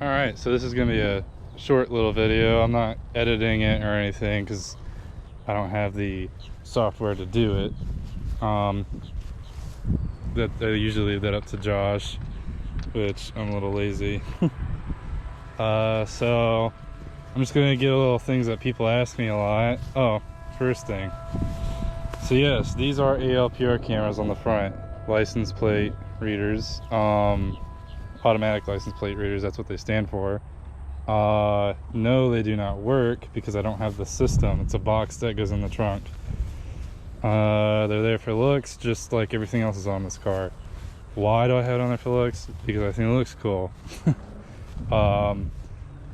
Alright, so this is going to be a short little video. I'm not editing it or anything because I don't have the software to do it. That I usually leave that up to Josh, which I'm a little lazy. So I'm just going to get a little things that people ask me a lot. Oh, first thing. So yes, these are ALPR cameras on the front. License plate readers. Automatic license plate readers, that's what they stand for. No, they do not work because I don't have the system. It's a box that goes in the trunk. They're there for looks, just like everything else is on this car. Why do I have it on there for looks? Because I think it looks cool. Why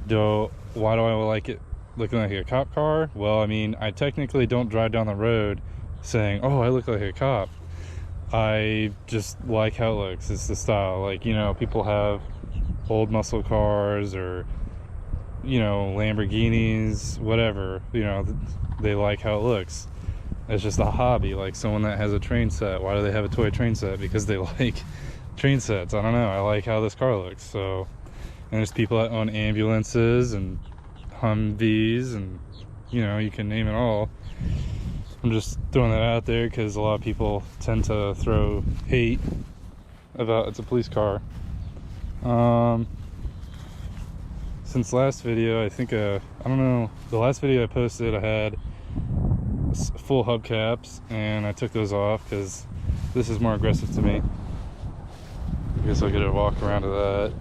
do I like it looking like a cop car? Well, I mean, I technically don't drive down the road saying, oh, I look like a cop. I just like how it looks. It's the style. Like, you know, people have old muscle cars or, you know, Lamborghinis, whatever. You know, they like how it looks. It's just a hobby. Like someone that has a train set. Why do they have a toy train set? Because they like train sets. I don't know. I like how this car looks. So, and there's people that own ambulances and Humvees and, you know, you can name it all. I'm just throwing that out there because a lot of people tend to throw hate about it's a police car. Since last video, I think I don't know, the last video I posted I had full hubcaps and I took those off because this is more aggressive to me. I guess I'll get a walk around to that.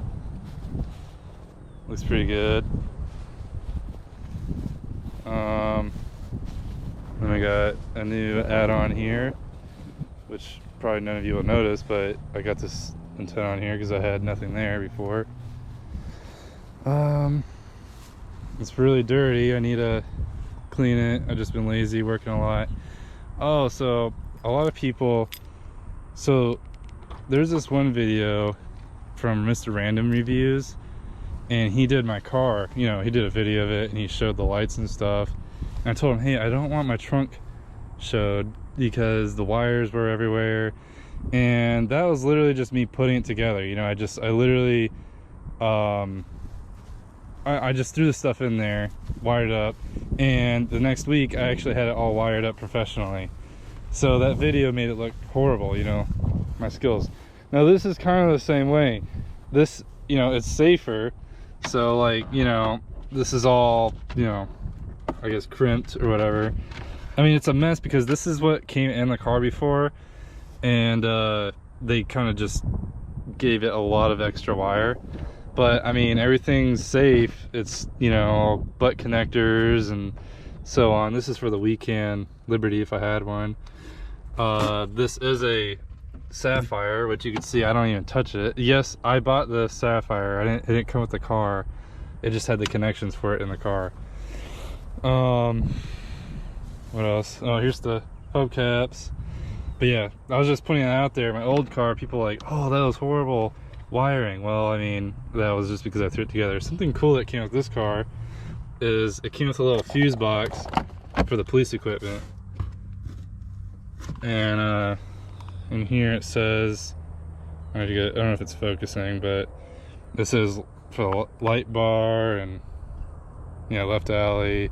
Looks pretty good. Then we got a new add-on here, which probably none of you will notice, but I got this antenna on here because I had nothing there before. It's really dirty. I need to clean it. I've just been lazy, working a lot. Oh, so a lot of people, so there's this one video from Mr. Random Reviews, and he did my car, you know, he did a video of it and he showed the lights and stuff. And I told him, hey, I don't want my trunk showed because the wires were everywhere. And that was literally just me putting it together. You know, I literally, I just threw the stuff in there, wired it up. And the next week I actually had it all wired up professionally. So that video made it look horrible, you know, my skills. Now this is kind of the same way. This, you know, it's safer. So like, you know, this is all, you know, I guess crimped or whatever. I mean, it's a mess because this is what came in the car before, and they kind of just gave it a lot of extra wire. But I mean, everything's safe. It's, you know, butt connectors and so on. This is for the Weekend Liberty if I had one. This is a Sapphire, which you can see I don't even touch it. Yes, I bought the Sapphire. It didn't come with the car. It just had the connections for it in the car. What else? Oh, here's the hubcaps. But yeah, I was just putting it out there. My old car, people were like, oh, that was horrible wiring. Well, I mean, that was just because I threw it together. Something cool that came with this car is it came with a little fuse box for the police equipment. And in here it says, I don't know if it's focusing, but it says for the light bar and, you know, left alley,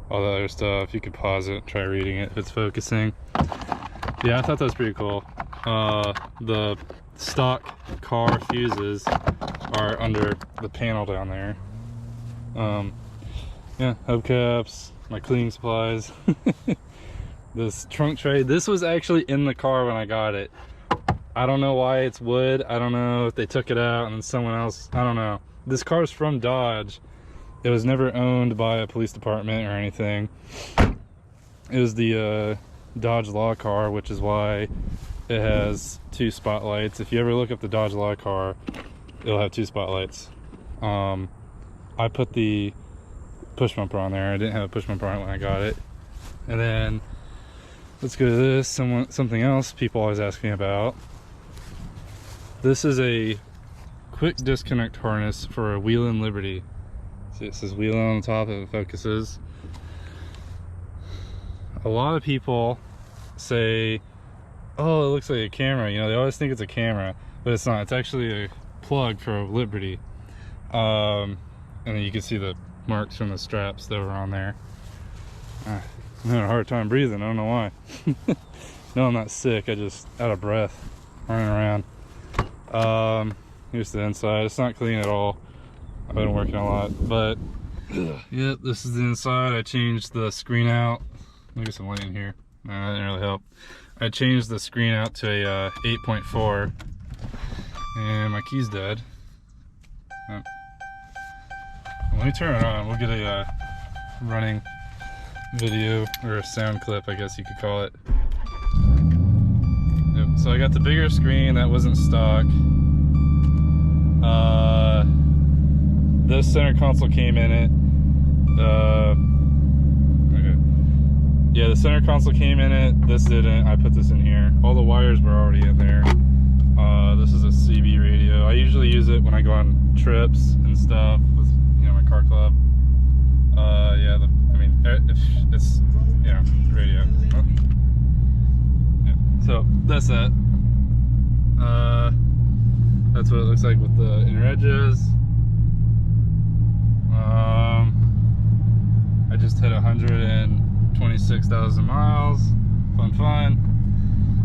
all the other stuff. You could pause it, try reading it if it's focusing. Yeah, I thought that was pretty cool. The stock car fuses are under the panel down there. Yeah, hubcaps, my cleaning supplies. This trunk tray, this was actually in the car when I got it. I don't know why it's wood. I don't know if they took it out and then someone else, I don't know. This car's from Dodge. It was never owned by a police department or anything. It was the Dodge Law car, which is why it has two spotlights. If you ever look up the Dodge Law car, it'll have two spotlights. I put the push bumper on there. I didn't have a push bumper on it when I got it. And then let's go to this, something else people always ask me about. This is a quick disconnect harness for a Wheelin' Liberty. See, it says Wheelin' on the top if it focuses. A lot of people say, oh, it looks like a camera. You know, they always think it's a camera, but it's not. It's actually a plug for a Liberty. And then you can see the marks from the straps that were on there. I'm having a hard time breathing, I don't know why. No, I'm not sick, I just out of breath running around. Here's the inside. It's not clean at all. I've been working a lot, but yep, this is the inside. I changed the screen out. Let me get some light in here. No, that didn't really help. I changed the screen out to a 8.4, and my key's dead. Oh. Let me turn it on. We'll get a running video, or a sound clip, I guess you could call it. Yep. So I got the bigger screen that wasn't stock. This center console came in it. Okay. Yeah, the center console came in it. This didn't. I put this in here. All the wires were already in there. This is a CB radio. I usually use it when I go on trips and stuff with, you know, my car club. Yeah, it's, you know, radio. Oh. Yeah. So that's that. That's what it looks like with the inner edges. I just hit 126,000 miles. Fun.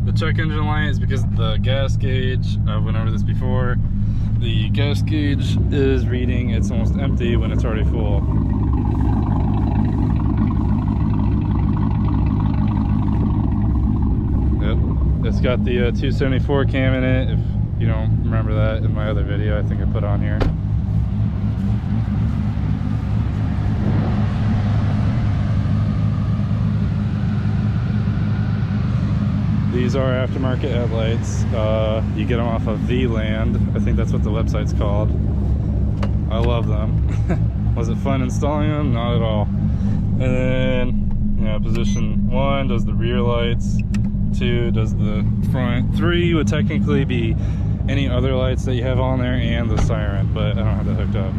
The check engine light is because the gas gauge, I went over this before, the gas gauge is reading it's almost empty when it's already full. Yep, it's got the 274 cam in it, if you don't remember that in my other video I think I put on here. These are aftermarket headlights. You get them off of V-Land. I think that's what the website's called. I love them. Was it fun installing them? Not at all. And then, you know, position 1 does the rear lights, 2 does the front, 3 would technically be any other lights that you have on there and the siren, but I don't have that hooked up.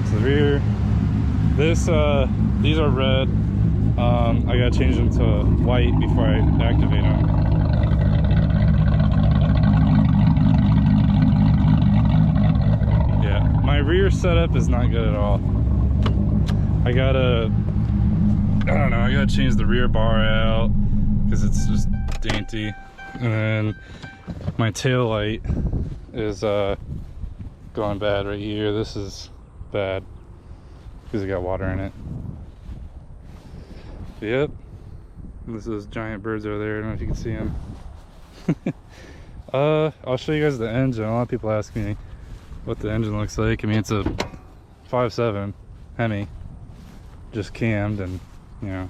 To the rear. These are red. I gotta change them to white before I activate them. Yeah, my rear setup is not good at all. I gotta change the rear bar out because it's just dainty. And then my tail light is going bad right here. This is bad because it got water in it. Yep, this is giant birds over there. I don't know if you can see them. I'll show you guys the engine. A lot of people ask me what the engine looks like. I mean, it's a 5.7 Hemi, just cammed, and you know,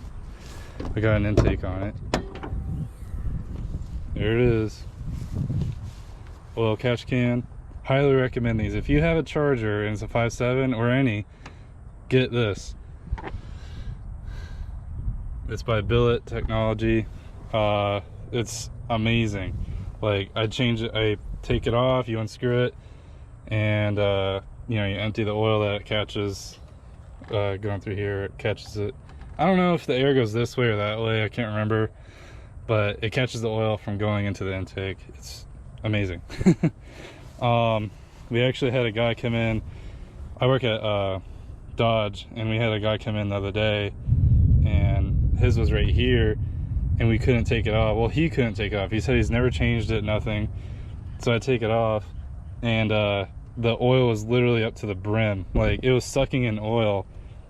I got an intake on it. There it is. Oil catch can. Highly recommend these. If you have a Charger and it's a 5.7 or any, get this. It's by Billet Technology. It's amazing. Like, I change it, I take it off, you unscrew it, and you know, you empty the oil that it catches going through here. It catches it. I don't know if the air goes this way or that way, I can't remember, but it catches the oil from going into the intake. It's amazing. We actually had a guy come in. I work at Dodge, and we had a guy come in the other day, and his was right here, and we couldn't take it off. Well, he couldn't take it off. He said he's never changed it, nothing. So I take it off, and the oil was literally up to the brim. Like, it was sucking in oil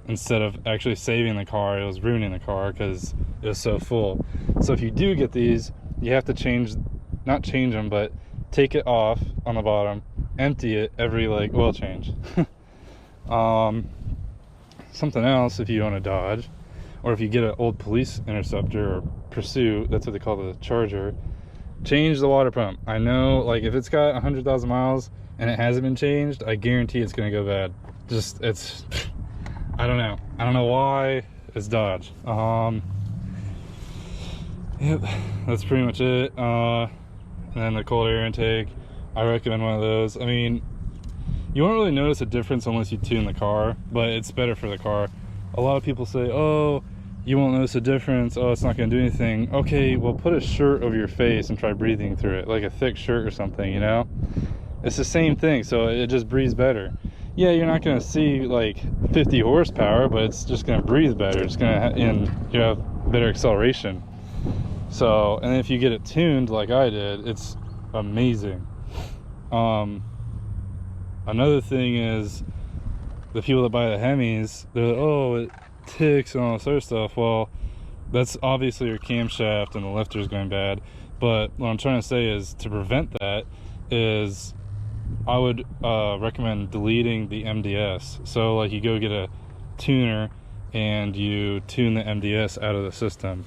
instead of actually saving the car. It was ruining the car because it was so full. So if you do get these, you have to not change them, but take it off on the bottom, empty it every like oil change. Something else, if you own a Dodge, or if you get an old Police Interceptor or Pursuit, that's what they call the Charger, change the water pump. I know, like, if it's got 100,000 miles and it hasn't been changed, I guarantee it's gonna go bad. Just, it's, I don't know why. It's Dodge. Yep, that's pretty much it. And then the cold air intake, I recommend one of those. I mean, you won't really notice a difference unless you tune the car, but it's better for the car. A lot of people say, oh, you won't notice a difference. Oh, it's not going to do anything. Okay, well, put a shirt over your face and try breathing through it, like a thick shirt or something, you know? It's the same thing, so it just breathes better. Yeah, you're not going to see like 50 horsepower, but it's just going to breathe better. It's going to, and you have better acceleration. So, and if you get it tuned like I did, it's amazing. Another thing is the people that buy the Hemis, they're like, oh, it ticks and all this other stuff. Well, that's obviously your camshaft and the lifter's going bad. But what I'm trying to say is, to prevent that, is I would recommend deleting the MDS. So like, you go get a tuner and you tune the MDS out of the system.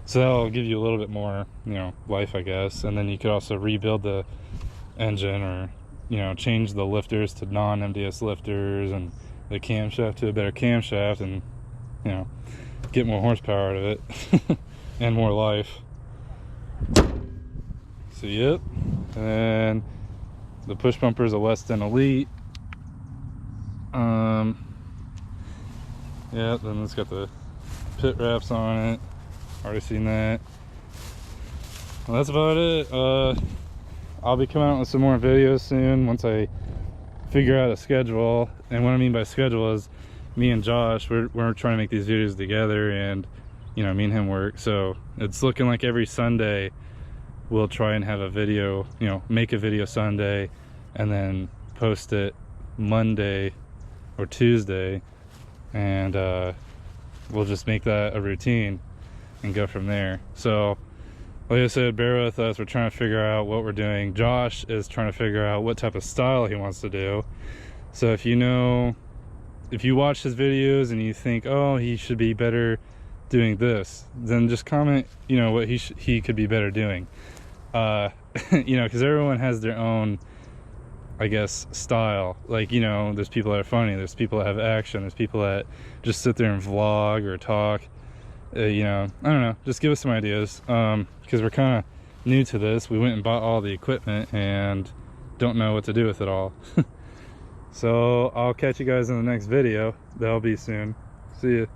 So that'll give you a little bit more, you know, life, I guess. And then you could also rebuild the engine, or, you know, change the lifters to non-MDS lifters, and the camshaft to a better camshaft, and, you know, get more horsepower out of it and more life. So yep. And the push bumper is a less than elite. Yeah, then it's got the pit wraps on it. Already seen that. Well, that's about it. I'll be coming out with some more videos soon once I figure out a schedule. And what I mean by schedule is, me and Josh, we're trying to make these videos together, and, you know, me and him work. So it's looking like every Sunday we'll try and have a video, you know, make a video Sunday and then post it Monday or Tuesday, and we'll just make that a routine and go from there. So like I said, bear with us. We're trying to figure out what we're doing. Josh is trying to figure out what type of style he wants to do. So if you know, if you watch his videos and you think, oh, he should be better doing this, then just comment, you know, what he could be better doing. You know, because everyone has their own, I guess, style. Like, you know, there's people that are funny, there's people that have action, there's people that just sit there and vlog or talk. You know, I don't know, just give us some ideas, because we're kind of new to this. We went and bought all the equipment and don't know what to do with it all. So I'll catch you guys in the next video. That'll be soon. See ya.